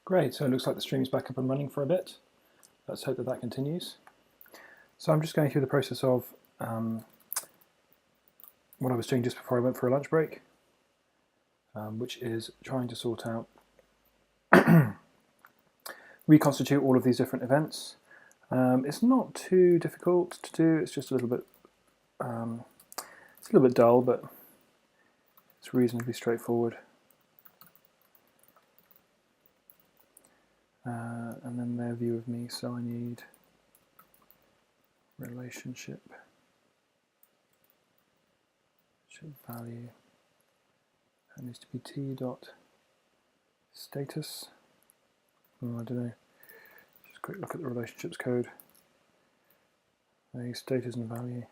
Great, so it looks like the stream's back up and running for a bit. Let's hope that that continues. So I'm just going through the process of what I was doing just before I went for a lunch break, which is trying to sort out, reconstitute all of these different events. It's not too difficult to do, it's just a little bit, it's a little bit dull, but it's reasonably straightforward. And then their view of me, so I need relationship value. That needs to be t dot status. I don't know. Just a quick look at the relationships code. Status and value.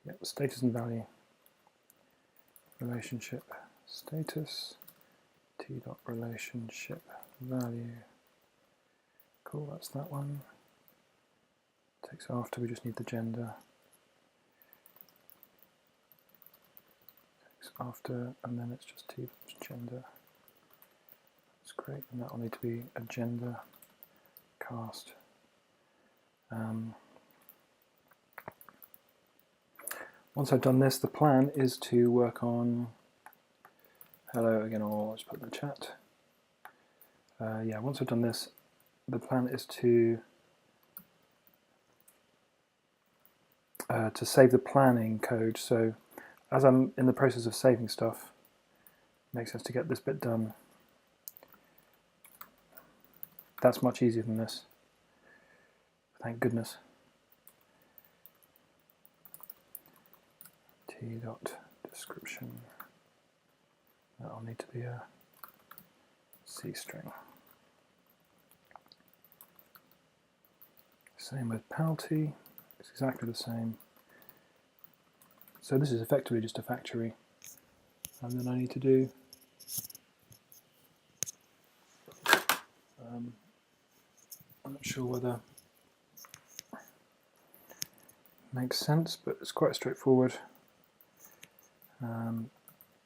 Yep, status and value. Relationship status t dot relationship value. Cool, that's that one. Takes after, we just need the gender. Takes after, and then it's just t gender. That's great, and that will need to be a gender cast. Once I've done this, the plan is to work on hello again, or I'll just put in the chat. Yeah, once I've done this, the plan is to save the planning code. So as I'm in the process of saving stuff, it makes sense to get this bit done. That's much easier than this. Thank goodness. T dot description. That'll need to be a C string. Same with penalty. It's exactly the same. So this is effectively just a factory. And then I need to do I'm not sure whether it makes sense, but it's quite straightforward.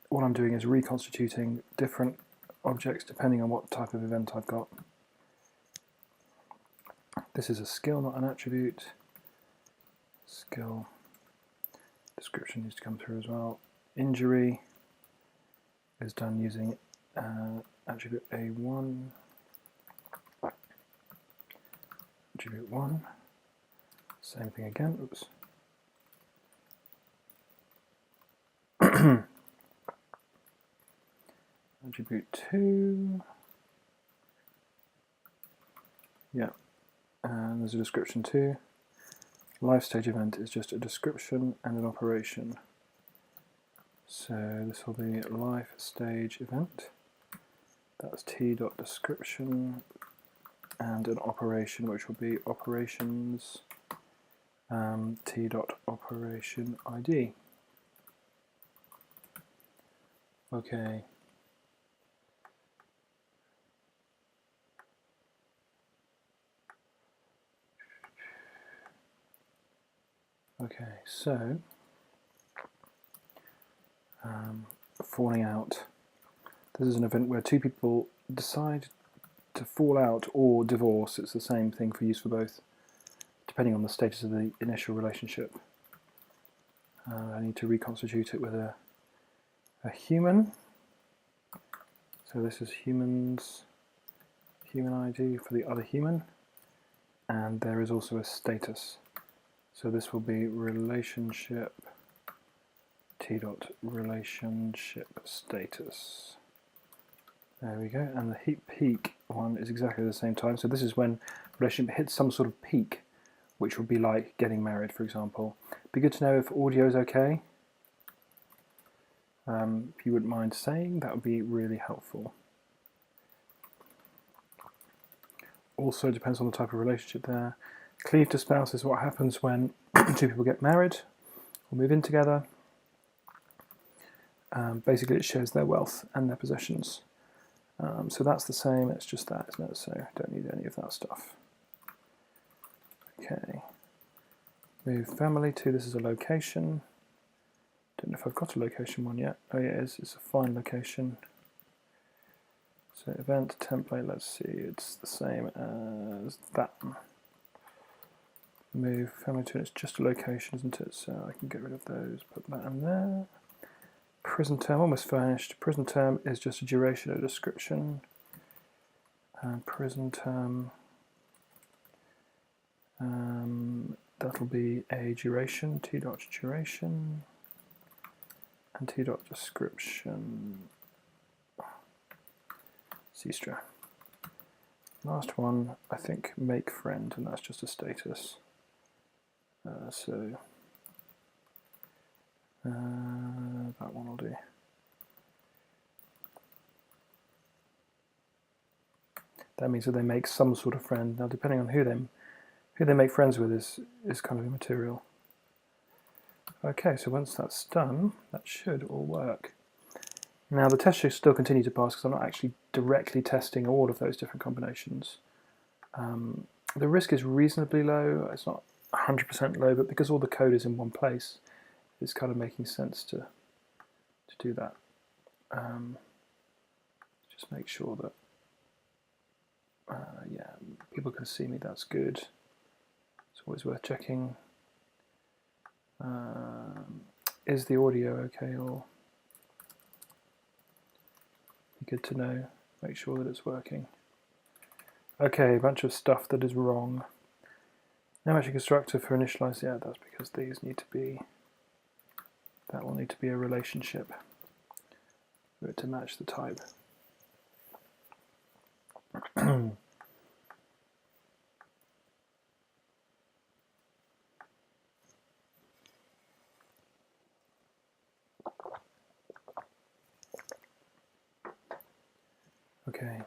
What I'm doing is reconstituting different objects depending on what type of event I've got. This is a skill, not an attribute. Skill description needs to come through as well. Injury is done using attribute A1. Attribute 1. Same thing again. Oops. Attribute 2. Yeah. And there's a description too. Life stage event is just a description and an operation. So this will be life stage event. That's t.description and an operation which will be operations t.operation ID. Okay. Okay, so falling out. This is an event where two people decide to fall out or divorce. It's the same thing for use for both, depending on the status of the initial relationship. I need to reconstitute it with a human. So this is human ID for the other human, and there is also a status. So this will be relationship t.relationship status. There we go, and the heat peak one is exactly the same time. So this is when relationship hits some sort of peak, which would be like getting married, for example. Be good to know if audio is okay. If you wouldn't mind saying, that would be really helpful. Also depends on the type of relationship there. Cleave to spouse is what happens when two people get married or move in together. Basically it shares their wealth and their possessions. So that's the same, it's just that, isn't it? So don't need any of that stuff. Okay. Move family to, this is a location. Don't know if I've got a location one yet. Oh yeah, it is, it's a find location. So event template, let's see, it's the same as that. Move family to it's just a location, isn't it? So I can get rid of those, put that in there. Prison term, almost finished. Prison term is just a duration or description. And prison term, that'll be a duration, t dot duration, and t dot description. Cstra. Last one, I think make friend, and that's just a status. That one will do. That means that they make some sort of friend. Now, depending on who they make friends with is kind of immaterial. Okay, so once that's done, that should all work. Now the test should still continue to pass because I'm not actually directly testing all of those different combinations. The risk is reasonably low. It's not 100% low, but because all the code is in one place, it's kind of making sense to do that. Just make sure that yeah, people can see me, that's good. It's always worth checking. Is the audio okay, or be good to know, make sure that it's working. Okay, a bunch of stuff that is wrong. Now actually constructor for initialize, yeah, that's because these need to be, that will need to be a relationship for it to match the type. Okay.